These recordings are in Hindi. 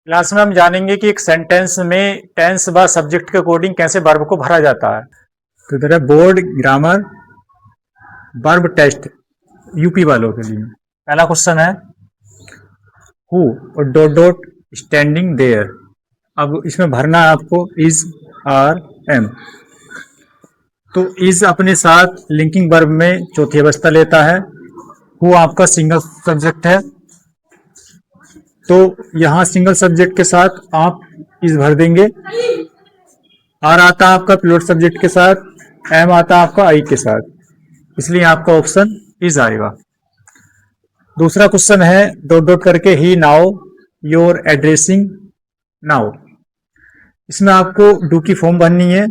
क्लास में हम जानेंगे कि एक सेंटेंस में टेंस व सब्जेक्ट के अकॉर्डिंग कैसे वर्ब को भरा जाता है। तो इधर है board grammar verb test UP वालों के लिए। पहला क्वेश्चन है हु और डॉट डॉट स्टैंडिंग देयर। अब इसमें भरना है आपको इज आर एम। तो इज अपने साथ लिंकिंग वर्ब में चौथी अवस्था लेता है। हु आपका सिंगल सब्जेक्ट है, तो यहां सिंगल सब्जेक्ट के साथ आप इज भर देंगे। आर आता है आपका प्लूरल सब्जेक्ट के साथ, एम आता है आपका आई के साथ, इसलिए आपका ऑप्शन इज आएगा। दूसरा क्वेश्चन है डॉट डॉट करके ही नाउ योर एड्रेसिंग नाउ। इसमें आपको डू की फॉर्म भरनी है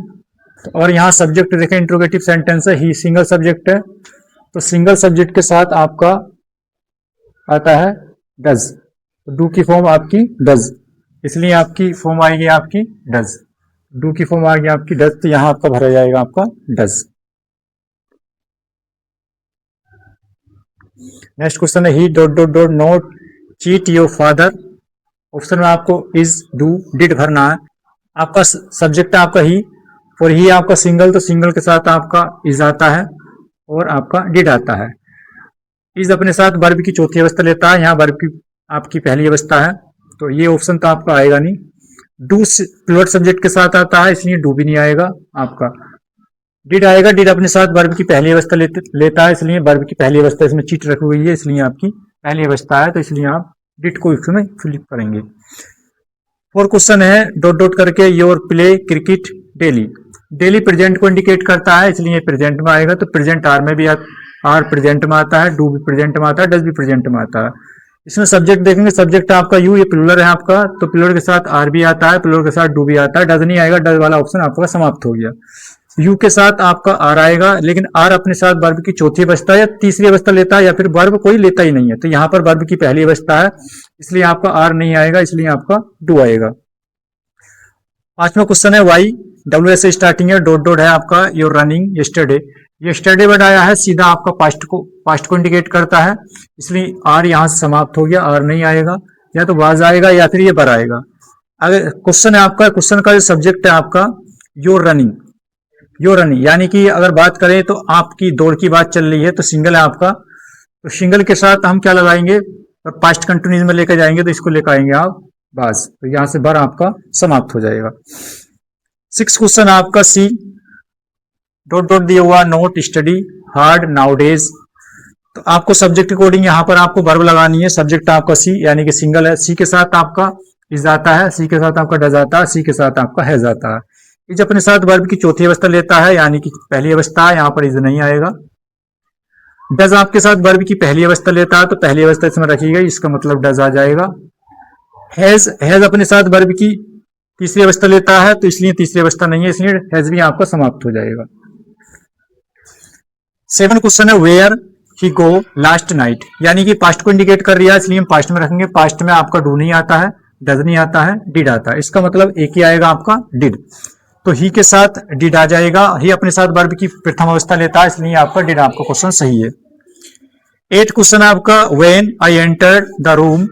और यहाँ सब्जेक्ट देखें इंट्रोगेटिव सेंटेंस है, ही सिंगल सब्जेक्ट है, तो सिंगल सब्जेक्ट के साथ आपका आता है डज। डू की फॉर्म आपकी डज, इसलिए आपकी फॉर्म आएगी आपकी डज। डू की फॉर्म आ गई आपकी डज, तो यहां आपका भरा जाएगा आपका डज। नेक्स्ट क्वेश्चन है he dot dot dot not cheat your father. Option में आपको इज डू डिड भरना है। आपका सब्जेक्ट है आपका ही, और ही आपका सिंगल, तो सिंगल के साथ आपका इज आता है और आपका डिड आता है। इज अपने साथ वर्ब की चौथी अवस्था लेता है, यहाँ वर्ब की आपकी पहली अवस्था है, तो ये ऑप्शन तो आपका आएगा नहीं। डू प्लूरल सब्जेक्ट के साथ आता है, इसलिए डू भी नहीं आएगा आपका। डिड आएगा, डिड अपने साथ वर्ब की पहली अवस्था लेता है, इसलिए वर्ब की पहली अवस्था इसमें चीट रखी हुई है, इसलिए आपकी पहली अवस्था है, तो इसलिए आप डिड को इसमें फिलिप करेंगे। और क्वेश्चन है डॉट डॉट करके your play cricket daily. Daily present को इंडिकेट करता है, इसलिए प्रेजेंट में आएगा, तो प्रेजेंट आर में भी आर प्रेजेंट में आता है, डू भी प्रेजेंट में आता है, डज भी प्रेजेंट में आता है। इसमें सब्जेक्ट देखेंगे, सब्जेक्ट आपका यू, ये प्लूरल है आपका, तो प्लूरल के साथ आर भी आता है, प्लूरल के साथ डू भी आता है। डज नहीं आएगा, डज वाला ऑप्शन आपका समाप्त हो गया। यू के साथ आपका आर आएगा, लेकिन आर अपने साथ वर्ब की चौथी अवस्था या तीसरी अवस्था लेता है, या फिर वर्ब कोई लेता ही नहीं है, तो यहाँ पर वर्ब की पहली अवस्था है, इसलिए आपका आर नहीं आएगा, इसलिए आपका डू आएगा। पांचवा क्वेश्चन है वाई, डब्ल्यू एस से स्टार्टिंग है, डॉट डॉट है आपका your running yesterday. Yesterday word आया है, सीधा आपका पास्ट को इंडिकेट करता है, इसलिए आर यहां से समाप्त हो गया, आर नहीं आएगा, या तो वाज आएगा या फिर ये बर आएगा। अगर क्वेश्चन है आपका, क्वेश्चन का जो सब्जेक्ट है आपका योर रनिंग, योर रनिंग यानी कि अगर बात करें तो आपकी दौड़ की बात चल रही है, तो सिंगल है आपका, तो सिंगल के साथ हम क्या लगाएंगे, और पास्ट कंटिन्यूस में लेकर जाएंगे, तो इसको लेकर आएंगे आप बस, तो यहां से बर आपका समाप्त हो जाएगा। सिक्स क्वेश्चन आपका सी, डॉट डॉट दिया हुआ note study hard now days. तो आपको सब्जेक्ट अकॉर्डिंग यहाँ पर आपको वर्ब लगानी है। सब्जेक्ट आपका सी यानी कि सिंगल है, सी के साथ आपका इज आता है, सी के साथ आपका डज आता है, सी के साथ आपका हैज आता है। इज अपने साथ वर्ब की चौथी अवस्था लेता है, यानी कि पहली अवस्था है, यहाँ पर इज नहीं आएगा। डज आपके साथ वर्ब की पहली अवस्था लेता है, तो पहली अवस्था इसमें रखी गई, इसका मतलब डज आ जाएगा। हैज अपने साथ वर्ब की तीसरी अवस्था लेता है, तो इसलिए तीसरी अवस्था नहीं है, इसलिए हैज भी आपका समाप्त हो जाएगा। सेवन क्वेश्चन है where he go last night, यानी कि पास्ट को इंडिकेट कर रहा है, इसलिए हम पास्ट में रखेंगे। पास्ट में आपका डू नहीं आता है, डज नहीं आता है, डिड आता है, इसका मतलब एक ही आएगा आपका डिड, तो ही के साथ डिड आ जाएगा। ही अपने साथ वर्ब की प्रथम अवस्था लेता है, इसलिए आपका डिड आपका क्वेश्चन सही है। एट क्वेश्चन आपका when I entered the room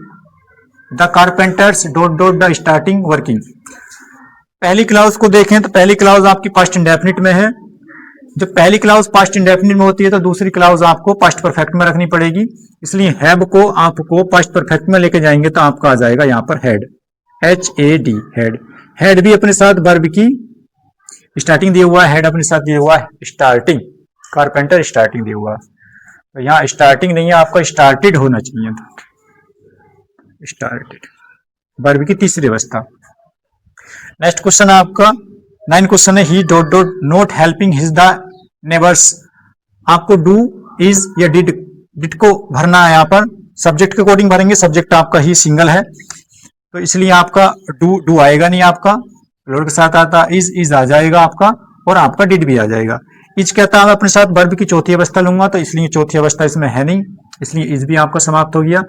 the carpenters dot dot the starting working. पहली क्लाउज को देखें तो पहली क्लाउज आपकी पास्ट इंडेफिनिट में है। जब पहली क्लाउज पास्ट इंडेफिनिट में होती है, तो दूसरी क्लाउज आपको पास्ट परफेक्ट में रखनी पड़ेगी, इसलिए हैव को आपको पास्ट परफेक्ट में लेके जाएंगे, तो आपका आ जाएगा यहाँ पर हेड, HAD हेड। हेड भी अपने साथ वर्ब की स्टार्टिंग दिया हुआ है, हेड अपने साथ दिया हुआ है स्टार्टिंग, कारपेंटर स्टार्टिंग दिया हुआ है, तो यहाँ स्टार्टिंग नहीं है, आपका स्टार्टेड होना चाहिए था, स्टार्टेड वर्ब की तीसरी अवस्था। नेक्स्ट क्वेश्चन है आपका 9 क्वेश्चन है he dot dot not helping his the neighbours. आपको डू इज या डिड को भरना है, यहाँ पर सब्जेक्ट के अकॉर्डिंग भरेंगे। सब्जेक्ट आपका ही सिंगल है, तो इसलिए आपका डू आएगा नहीं, आपका प्लूरल के साथ आता इज आ जाएगा आपका, और आपका डिड भी आ जाएगा। इज कहता है अपने साथ वर्ब की चौथी अवस्था लूंगा, तो इसलिए चौथी अवस्था इसमें है नहीं, इसलिए इज भी आपका समाप्त हो गया।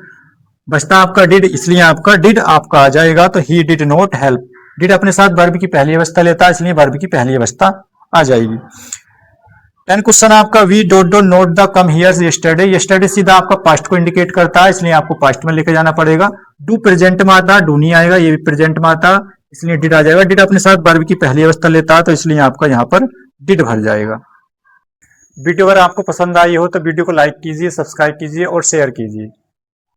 बचता आपका डिड, इसलिए आपका डिड आपका आ जाएगा, तो he did not help. Did अपने साथ वर्ब की पहली अवस्था लेता है, इसलिए वर्ब की पहली अवस्था आ जाएगी। 10 क्वेश्चन आपका V dot dot note the come here yesterday. Yesterday सीधा आपका पास्ट को इंडिकेट करता है, इसलिए आपको पास्ट में लेके जाना पड़ेगा। डू प्रेजेंट में आता, डू नहीं आएगा, ये भी प्रेजेंट में आता, इसलिए डिड आ जाएगा। डिड अपने साथ वर्ब की पहली अवस्था लेता है, तो इसलिए आपका यहाँ पर डिड भर जाएगा। वीडियो अगर आपको पसंद आई हो तो वीडियो को लाइक कीजिए, सब्सक्राइब कीजिए और शेयर कीजिए।